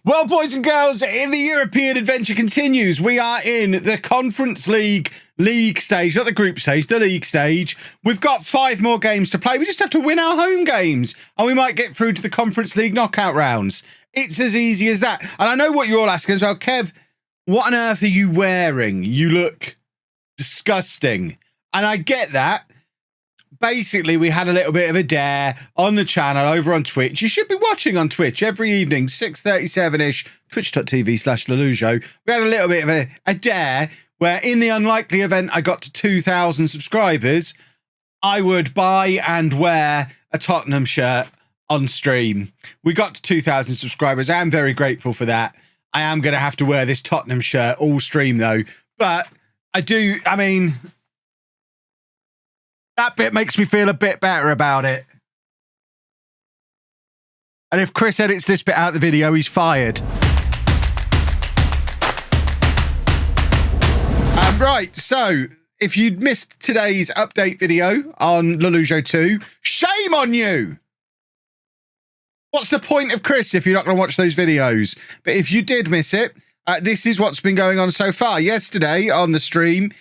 Well, boys and girls, the European adventure continues. We are in the Conference League stage, not the group stage, the league stage. We've got 5 more games to play. We just have to win our home games, and we might get through to the Conference League knockout rounds. It's as easy as that. And I know what you're all asking as well. Kev, what on earth are you wearing? You look disgusting. And I get that. Basically, we had a little bit of a dare on the channel over on Twitch. You should be watching on Twitch every evening, 6:37-ish, twitch.tv/LOLLUJO. We had a little bit of a dare where in the unlikely event I got to 2,000 subscribers, I would buy and wear a Tottenham shirt on stream. We got to 2,000 subscribers. I am very grateful for that. I am going to have to wear this Tottenham shirt all stream, though. But I mean... that bit makes me feel a bit better about it. And if Chris edits this bit out of the video, he's fired. Right, so if you'd missed today's update video on LOLLUJO 2, shame on you! What's the point of Chris if you're not going to watch those videos? But if you did miss it, this is what's been going on so far. Yesterday on the stream,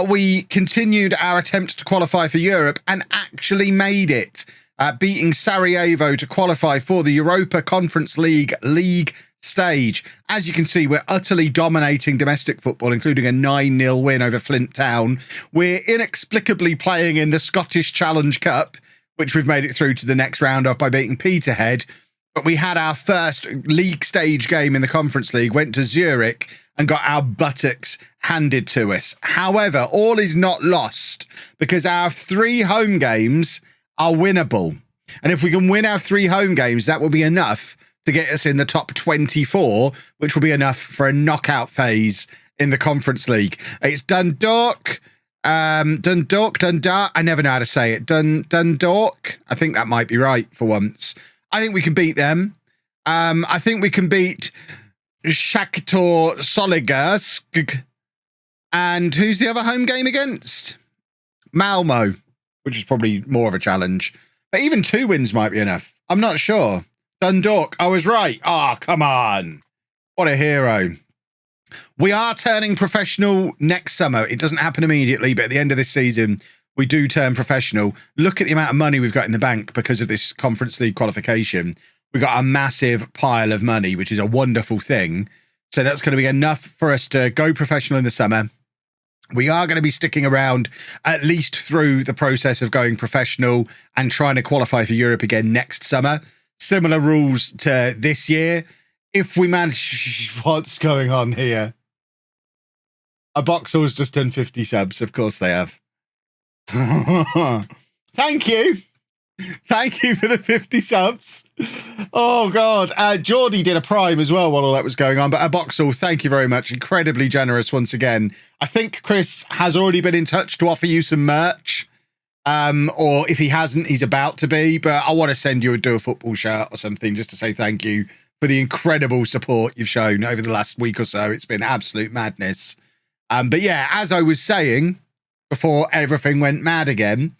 we continued our attempt to qualify for Europe and actually made it, beating Sarajevo to qualify for the Europa Conference League stage. As you can see, we're utterly dominating domestic football, including a 9-0 win over Flint Town. We're inexplicably playing in the Scottish Challenge Cup, which we've made it through to the next round off by beating Peterhead. But we had our first league stage game in the Conference League, went to Zurich and got our buttocks handed to us. However, all is not lost because our 3 home games are winnable. And if we can win our 3 home games, that will be enough to get us in the top 24, which will be enough for a knockout phase in the Conference League. It's Dundalk. I never know how to say it. Dundalk. I think that might be right for once. I think we can beat them. I think we can beat Shakhtar Solidarsk. And who's the other home game against? Malmo, which is probably more of a challenge. But even 2 wins might be enough. I'm not sure. Dundalk, I was right. Oh, come on. What a hero. We are turning professional next summer. It doesn't happen immediately, but at the end of this season, we do turn professional. Look at the amount of money we've got in the bank because of this Conference League qualification. We got a massive pile of money, which is a wonderful thing. So that's going to be enough for us to go professional in the summer. We are going to be sticking around at least through the process of going professional and trying to qualify for Europe again next summer. Similar rules to this year. If we manage... What's going on here? A Boxall's just done 50 subs. Of course they have. Thank you. Thank you for the 50 subs. Oh, God. Geordie did a prime as well while all that was going on. But Boxall, thank you very much. Incredibly generous once again. I think Chris has already been in touch to offer you some merch. Or if he hasn't, he's about to be. But I want to send you a football shirt or something just to say thank you for the incredible support you've shown over the last week or so. It's been absolute madness. But yeah, as I was saying before everything went mad again,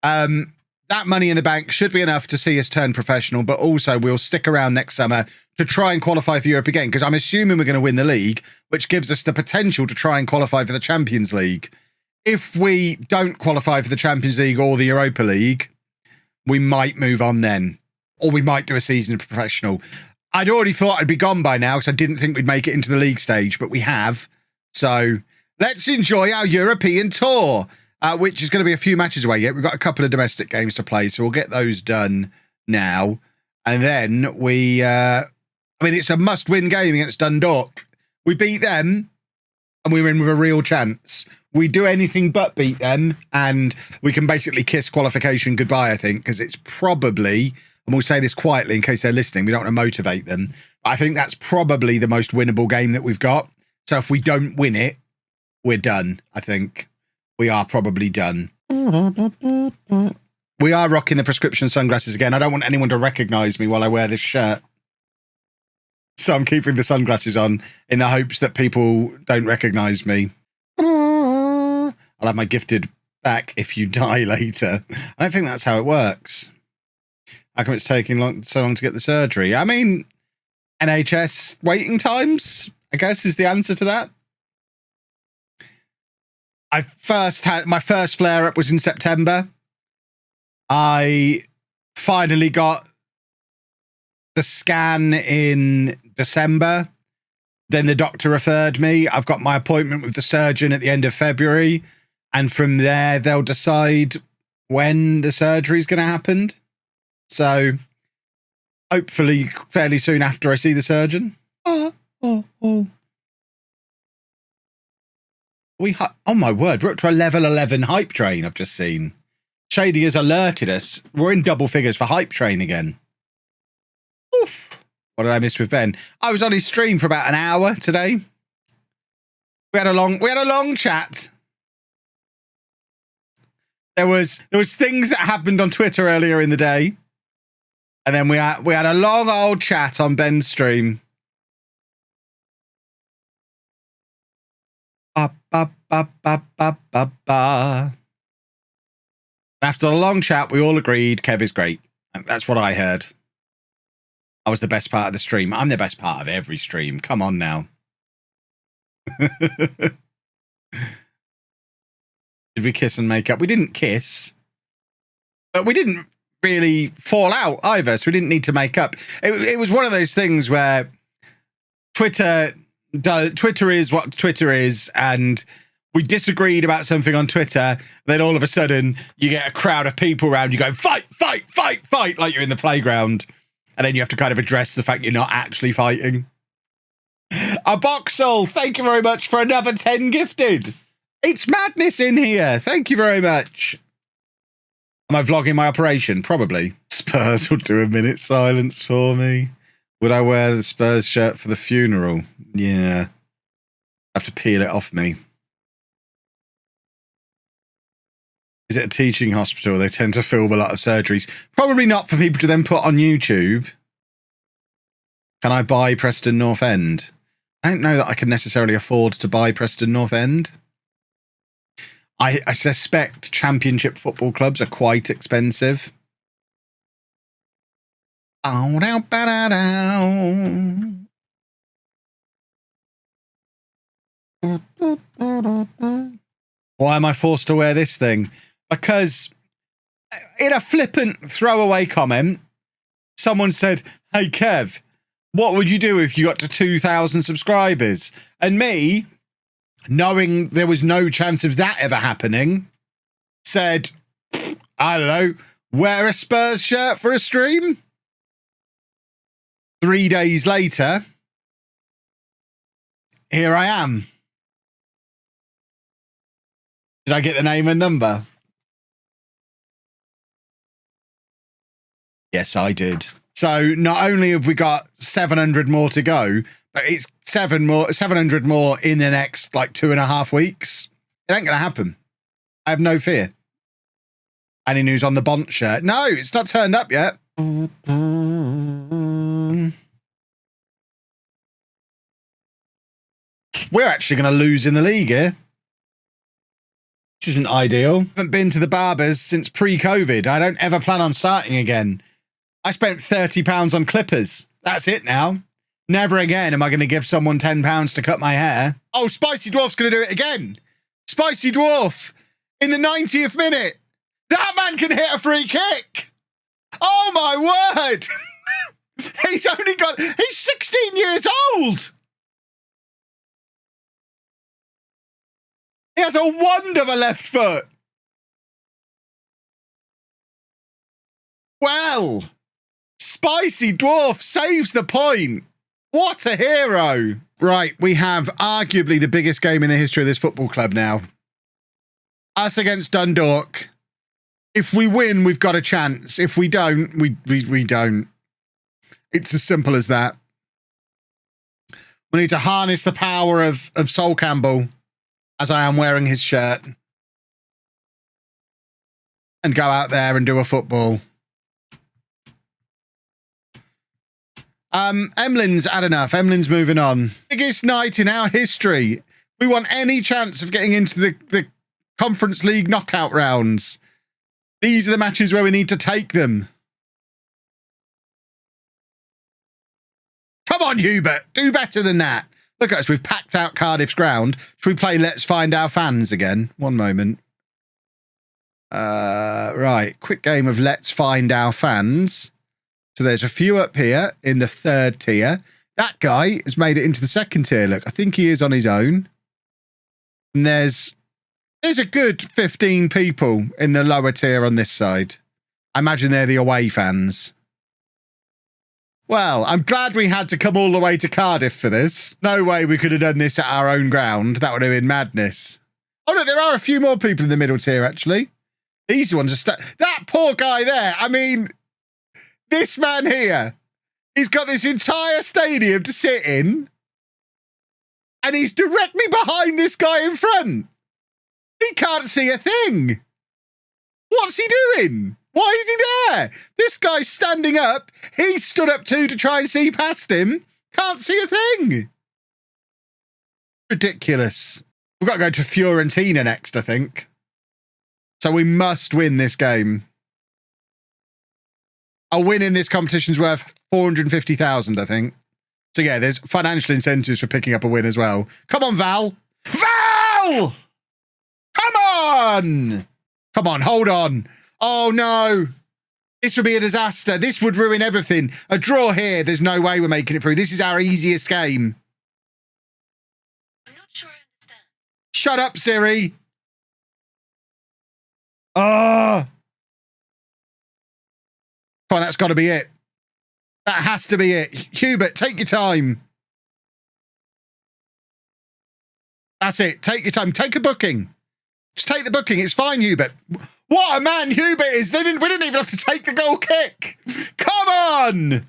that money in the bank should be enough to see us turn professional, but also we'll stick around next summer to try and qualify for Europe again, because I'm assuming we're going to win the league, which gives us the potential to try and qualify for the Champions League. If we don't qualify for the Champions League or the Europa League, we might move on then, or we might do a season of professional. I'd already thought I'd be gone by now because I didn't think we'd make it into the league stage, but we have. So let's enjoy our European tour. Which is going to be a few matches away yet. We've got a couple of domestic games to play, so we'll get those done now. And then it's a must-win game against Dundalk. We beat them, and we're in with a real chance. We do anything but beat them, and we can basically kiss qualification goodbye, I think, because it's probably, and we'll say this quietly in case they're listening, we don't want to motivate them, but I think that's probably the most winnable game that we've got. So if we don't win it, we're done, I think. We are probably done. We are rocking the prescription sunglasses again. I don't want anyone to recognise me while I wear this shirt. So I'm keeping the sunglasses on in the hopes that people don't recognise me. I'll have my gifted back if you die later. I don't think that's how it works. How come it's taking so long to get the surgery? I mean, NHS waiting times, I guess, is the answer to that. I first had my first flare up was in September. I finally got the scan in December. Then the doctor referred me. I've got my appointment with the surgeon at the end of February. And from there, they'll decide when the surgery is going to happen. So hopefully fairly soon after I see the surgeon. Oh my word, we're up to a level 11 hype train I've just seen. Shady has alerted us. We're in double figures for hype train again. Oof. What did I miss with Ben? I was on his stream for about an hour today. We had a long chat. There was things that happened on Twitter earlier in the day. And then we had a long old chat on Ben's stream. After a long chat, we all agreed Kev is great. And that's what I heard. I was the best part of the stream. I'm the best part of every stream. Come on now. Did we kiss and make up? We didn't kiss. But we didn't really fall out either, so we didn't need to make up. It was one of those things where Twitter is what Twitter is, and we disagreed about something on Twitter, then all of a sudden you get a crowd of people around you going, fight, fight, fight, fight, like you're in the playground. And then you have to kind of address the fact you're not actually fighting. A Boxel, thank you very much for another 10 gifted. It's madness in here. Thank you very much. Am I vlogging my operation? Probably. Spurs will do a minute silence for me. Would I wear the Spurs shirt for the funeral? Yeah. I have to peel it off me. Is it a teaching hospital? They tend to film a lot of surgeries. Probably not for people to then put on YouTube. Can I buy Preston North End? I don't know that I can necessarily afford to buy Preston North End. I suspect championship football clubs are quite expensive. Why am I forced to wear this thing? Because in a flippant throwaway comment, someone said, hey, Kev, what would you do if you got to 2,000 subscribers? And me, knowing there was no chance of that ever happening, said, I don't know, wear a Spurs shirt for a stream? 3 days later, here I am. Did I get the name and number? Yes, I did. So not only have we got 700 more to go, but it's 700 more in the next like 2.5 weeks. It ain't going to happen. I have no fear. Any news on the Bont shirt? No, it's not turned up yet. We're actually going to lose in the league here. This isn't ideal. I haven't been to the barbers since pre-COVID. I don't ever plan on starting again. I spent £30 on clippers. That's it now. Never again am I going to give someone £10 to cut my hair. Oh, Spicy Dwarf's going to do it again. Spicy Dwarf in the 90th minute. That man can hit a free kick. Oh, my word. He's 16 years old. He has a wonder of a left foot. Well, Spicy Dwarf saves the point. What a hero. Right, we have arguably the biggest game in the history of this football club now. Us against Dundalk. If we win, we've got a chance. If we don't, we don't. It's as simple as that. We need to harness the power of Sol Campbell, as I am wearing his shirt, and go out there and do a football. Emlyn's had enough. Emlyn's moving on. Biggest night in our history. We want any chance of getting into the Conference League knockout rounds. These are the matches where we need to take them. Come on, Hubert. Do better than that. Look at us. We've packed out Cardiff's ground. Should we play Let's Find Our Fans again? One moment. Right. Quick game of Let's Find Our Fans. So there's a few up here in the 3rd tier. That guy has made it into the 2nd tier. Look, I think he is on his own. And there's a good 15 people in the lower tier on this side. I imagine they're the away fans. Well, I'm glad we had to come all the way to Cardiff for this. No way we could have done this at our own ground. That would have been madness. Oh, no, there are a few more people in the middle tier, actually. These ones are... That poor guy there. I mean, this man here, he's got this entire stadium to sit in, and he's directly behind this guy in front. He can't see a thing. What's he doing? Why is he there? This guy's standing up. He stood up too to try and see past him. Can't see a thing. Ridiculous. We've got to go to Fiorentina next, I think. So we must win this game. A win in this competition's worth 450,000, I think. So yeah, there's financial incentives for picking up a win as well. Come on, Val. Val! Come on! Come on, hold on. Oh, no. This would be a disaster. This would ruin everything. A draw here. There's no way we're making it through. This is our easiest game. I'm not sure I understand. Shut up, Siri. Oh. Come on, that's got to be it. That has to be it. Hubert, take your time. That's it. Take your time. Take a booking. Just take the booking. It's fine, Hubert. What a man Hubert is. We didn't even have to take the goal kick. Come on.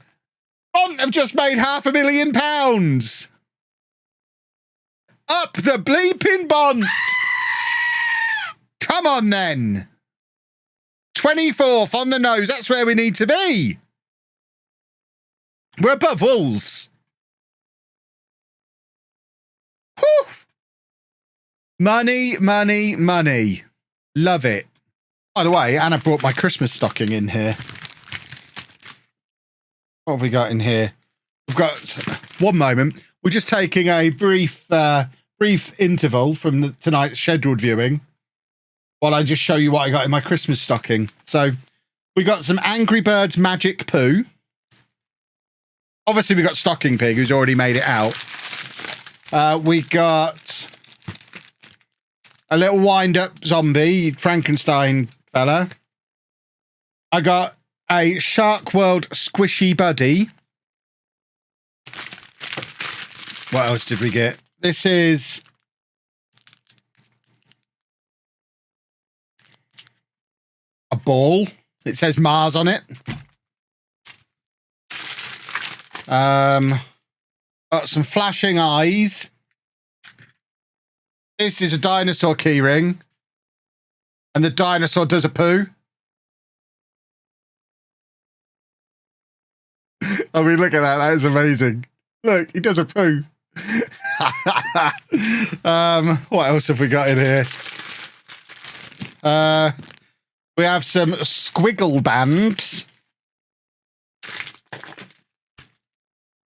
Bont have just made £500,000. Up the bleeping Bont. Come on, then. 24th on the nose. That's where we need to be. We're above Wolves. Whew. Money, money, money. Love it. By the way, Anna brought my Christmas stocking in here. What have we got in here? We've got... One moment. We're just taking a brief interval from tonight's scheduled viewing while I just show you what I got in my Christmas stocking. So we got some Angry Birds Magic Poo. Obviously, we got Stocking Pig, who's already made it out. We got a little wind-up zombie, Frankenstein fella. I got a Shark World Squishy Buddy. What else did we get? This is a ball. It says Mars on it. Got some flashing eyes. This is a dinosaur keyring. And the dinosaur does a poo. I mean, look at that. That is amazing. Look, he does a poo. What else have we got in here? We have some squiggle bands.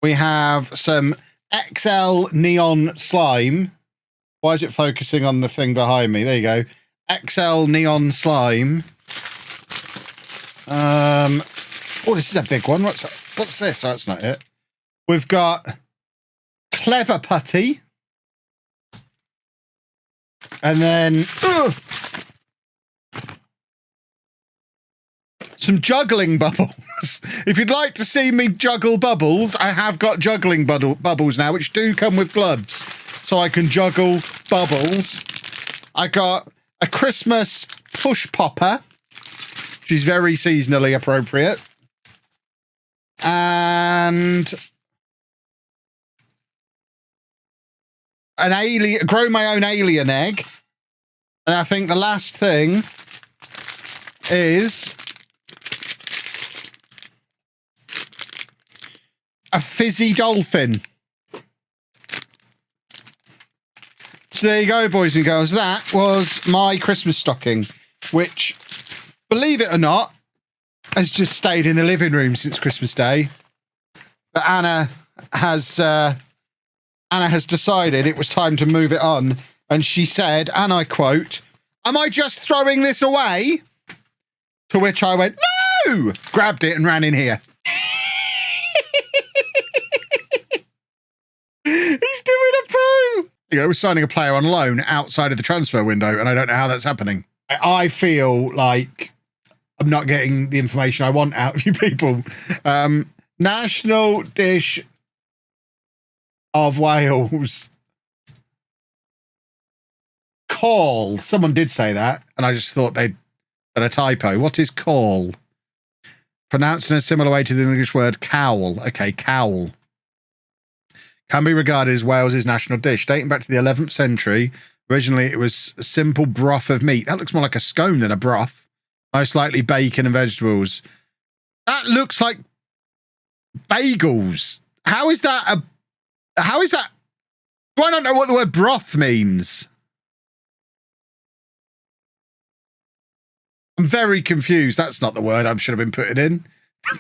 We have some XL neon slime. Why is it focusing on the thing behind me? There you go. XL neon slime. Oh, this is a big one. What's this? Oh, that's not it. We've got Clever Putty. And then some juggling bubbles. If you'd like to see me juggle bubbles, I have got juggling bubbles now, which do come with gloves. So I can juggle bubbles. I got a Christmas push popper, which is very seasonally appropriate. And an alien, grow my own alien egg. And I think the last thing is a fizzy dolphin. So there you go, boys and girls. That was my Christmas stocking, which, believe it or not, has just stayed in the living room since Christmas Day. But Anna has decided it was time to move it on. And she said, and I quote, "Am I just throwing this away?" To which I went, "No!" Grabbed it and ran in here. He's doing a poo. You know, we're signing a player on loan outside of the transfer window, and I don't know how that's happening. I feel like I'm not getting the information I want out of you people. National dish of Wales. Call. Someone did say that, and I just thought they'd done a typo. What is call? Pronounced in a similar way to the English word cowl. Okay, cowl. Can be regarded as Wales's national dish. Dating back to the 11th century, originally it was a simple broth of meat. That looks more like a scone than a broth. Most likely bacon and vegetables. That looks like bagels. How is that? Do I not know what the word broth means? I'm very confused. That's not the word I should have been putting in.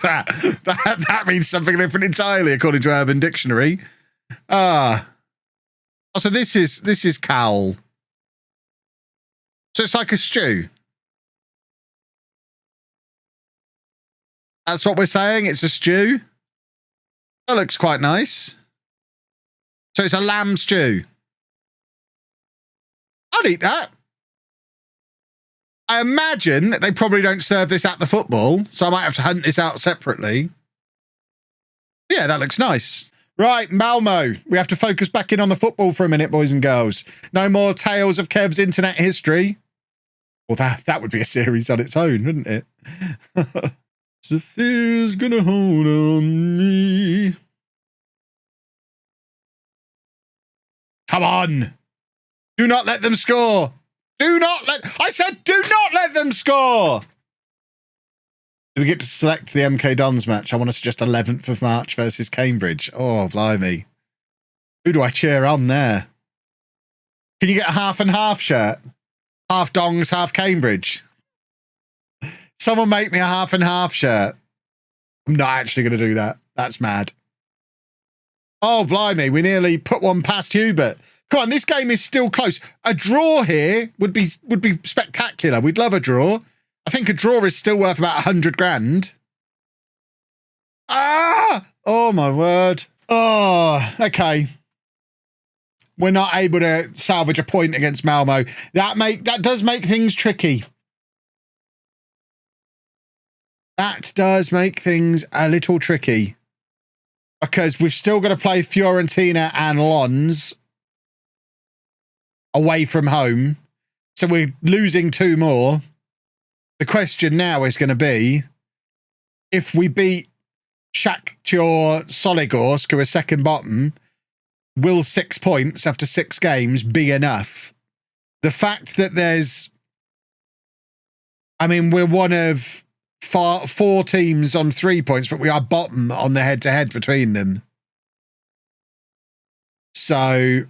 That means something different entirely, according to Urban Dictionary. So this is cowl. So it's like a stew. That's what we're saying. It's a stew. That looks quite nice. So it's a lamb stew. I'd eat that. I imagine they probably don't serve this at the football, so I might have to hunt this out separately. Yeah, that looks nice. Right, Malmo. We have to focus back in on the football for a minute, boys and girls. No more tales of Kev's internet history. Well, that would be a series on its own, wouldn't it? Sophia's gonna hold on me. Come on. Do not let them score. I said do not let them score. Do we get to select the MK Dons match? I want to suggest 11th of March versus Cambridge. Oh, blimey. Who do I cheer on there? Can you get a half and half shirt? Half Dongs, half Cambridge. Someone make me a half and half shirt. I'm not actually going to do that. That's mad. Oh, blimey. We nearly put one past Hubert. Come on, this game is still close. A draw here would be spectacular. We'd love a draw. I think a draw is still worth about 100 grand. Ah! Oh, my word. Oh, okay. We're not able to salvage a point against Malmo. That does make things tricky. That does make things a little tricky. Because we've still got to play Fiorentina and Lons away from home. So we're losing 2 more. The question now is going to be, if we beat Shakhtar Soligorsk, who are second bottom, will 6 points after 6 games be enough? The fact that we're one of 4 teams on 3 points, but we are bottom on the head-to-head between them. So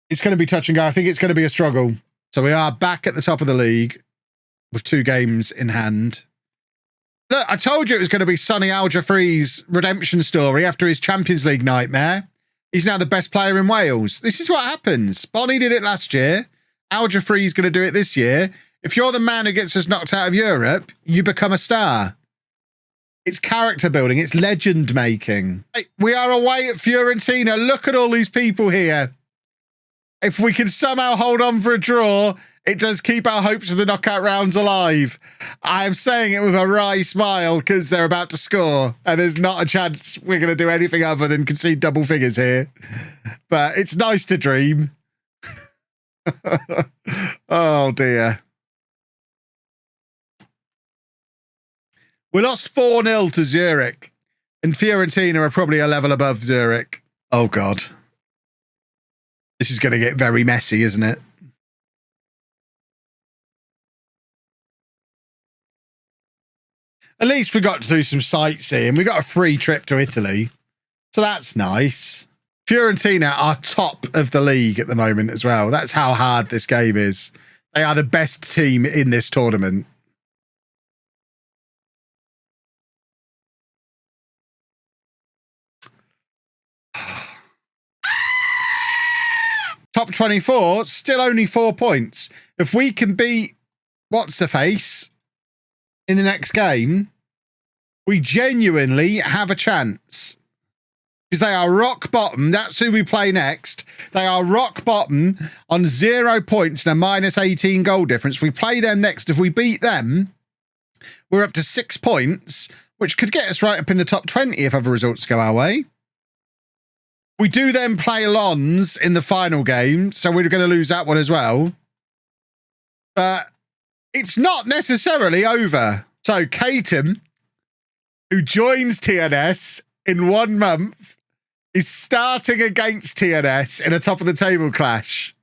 it's going to be touch and go. I think it's going to be a struggle. So we are back at the top of the league with 2 games in hand. Look, I told you it was going to be Sonny Al-Jafri's redemption story after his Champions League nightmare. He's now the best player in Wales. This is what happens. Bonnie did it last year. Al-Jafri's going to do it this year. If you're the man who gets us knocked out of Europe, you become a star. It's character building. It's legend making. Hey, we are away at Fiorentina. Look at all these people here. If we can somehow hold on for a draw, it does keep our hopes of the knockout rounds alive. I am saying it with a wry smile because they're about to score and there's not a chance we're going to do anything other than concede double figures here. But it's nice to dream. Oh, dear. We lost 4-0 to Zurich, and Fiorentina are probably a level above Zurich. Oh, God. This is going to get very messy, isn't it? At least we got to do some sightseeing. We got a free trip to Italy. So that's nice. Fiorentina are top of the league at the moment as well. That's how hard this game is. They are the best team in this tournament. Top 24, still only 4 points. If we can beat what's-her-face in the next game, we genuinely have a chance. Because they are rock bottom. That's who we play next. They are rock bottom on 0 points and a minus 18 goal difference. We play them next. If we beat them, we're up to 6 points, which could get us right up in the top 20 if other results go our way. We do then play Lons in the final game, so we're going to lose that one as well. But it's not necessarily over. So Caton, who joins TNS in 1 month, is starting against TNS in a top-of-the-table clash.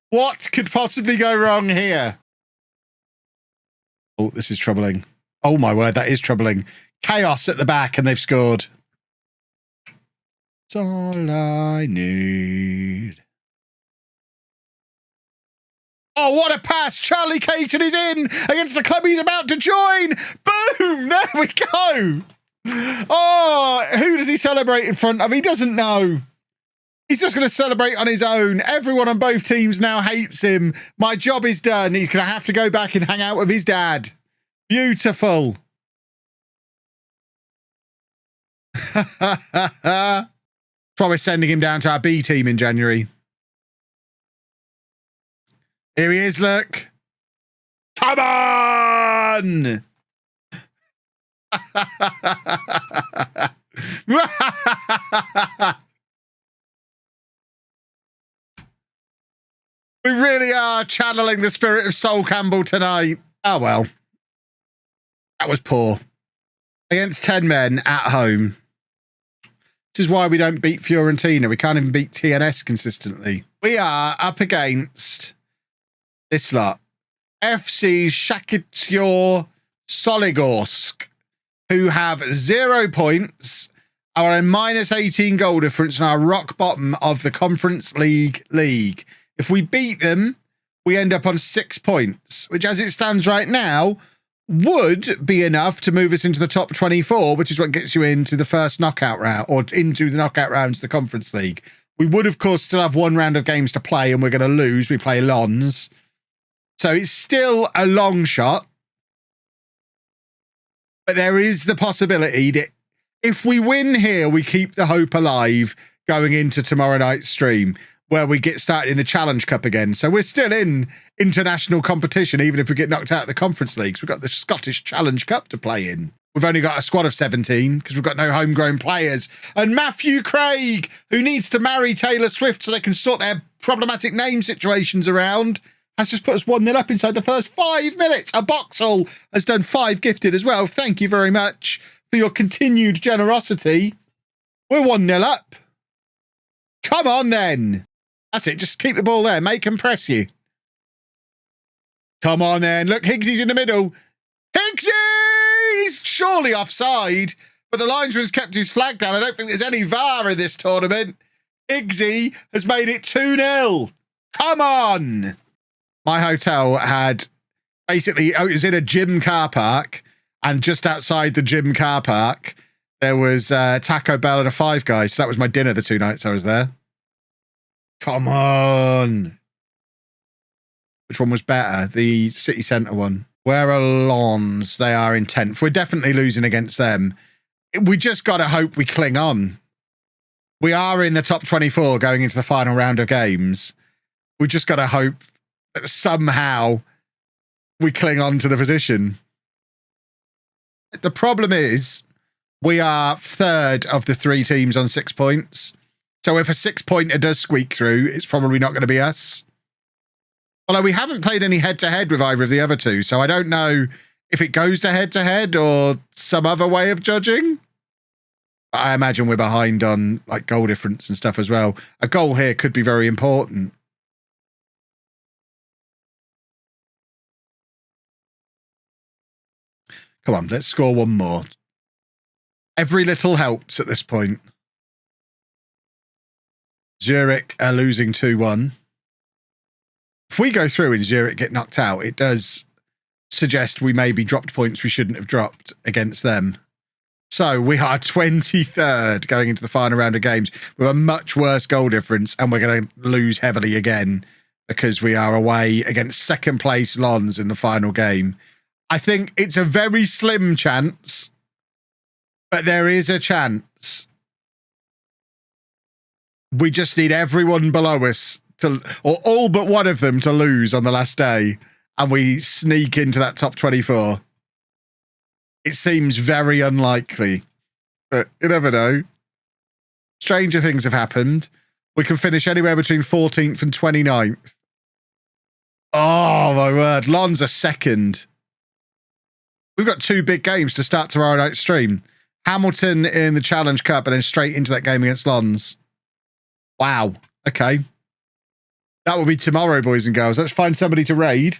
What could possibly go wrong here? Oh, this is troubling. Oh, my word, that is troubling. Chaos at the back, and they've scored. That's all I need. Oh, what a pass. Charlie Caton is in against the club he's about to join. Boom, there we go. Oh, who does he celebrate in front of? He doesn't know. He's just going to celebrate on his own. Everyone on both teams now hates him. My job is done. He's going to have to go back and hang out with his dad. Beautiful. That's why we're sending him down to our B team in January. Here he is, look. Come on! We really are channeling the spirit of Sol Campbell tonight. Oh, well. That was poor. Against 10 men at home. This is why we don't beat Fiorentina. We can't even beat TNS consistently. We are up against this lot. FC Shakhtyor Soligorsk, who have 0 points, are a minus 18 goal difference and are rock bottom of the Conference League. If we beat them, we end up on 6 points, which as it stands right now, would be enough to move us into the top 24, which is what gets you into the first knockout round or into the knockout rounds of the Conference League. We would, of course, still have 1 round of games to play and we're going to lose. We play Lons. So it's still a long shot. But there is the possibility that if we win here, we keep the hope alive going into tomorrow night's stream, where we get started in the Challenge Cup again. So we're still in international competition, even if we get knocked out of the Conference Leagues. We've got the Scottish Challenge Cup to play in. We've only got a squad of 17 because we've got no homegrown players. And Matthew Craig, who needs to marry Taylor Swift so they can sort their problematic name situations around, has just put us 1-0 up inside the first 5 minutes. A Boxall has done 5 gifted as well. Thank you very much for your continued generosity. We're 1-0 up. Come on then. That's it. Just keep the ball there. Make them press you. Come on then. Look, Higgsy's in the middle. Higgsy! He's surely offside, but the linesman's kept his flag down. I don't think there's any VAR in this tournament. Higgsy has made it 2-0. Come on. My hotel had basically, it was in a gym car park, and just outside the gym car park, there was Taco Bell and a Five Guys. So that was my dinner the 2 nights I was there. Come on. Which one was better? The city centre one. Where are Lons? They are in 10th. We're definitely losing against them. We just got to hope we cling on. We are in the top 24 going into the final round of games. We just got to hope that somehow we cling on to the position. The problem is we are 3rd of the 3 teams on 6 points. So if a 6-pointer does squeak through, it's probably not going to be us. Although we haven't played any head-to-head with either of the other 2, so I don't know if it goes to head-to-head or some other way of judging. But I imagine we're behind on like goal difference and stuff as well. A goal here could be very important. Come on, let's score 1 more. Every little helps at this point. Zurich are losing 2-1. If we go through and Zurich get knocked out, it does suggest we maybe dropped points we shouldn't have dropped against them. So we are 23rd going into the final round of games with a much worse goal difference, and we're going to lose heavily again because we are away against second place Lons in the final game. I think it's a very slim chance, but there is a chance. We just need everyone below us to, or all but one of them to lose on the last day, and we sneak into that top 24. It seems very unlikely, but you never know. Stranger things have happened. We can finish anywhere between 14th and 29th. Oh, my word. Lons are second. We've got 2 big games to start tomorrow night's stream. Hamilton in the Challenge Cup and then straight into that game against Lons. Wow. Okay. That will be tomorrow, boys and girls. Let's find somebody to raid.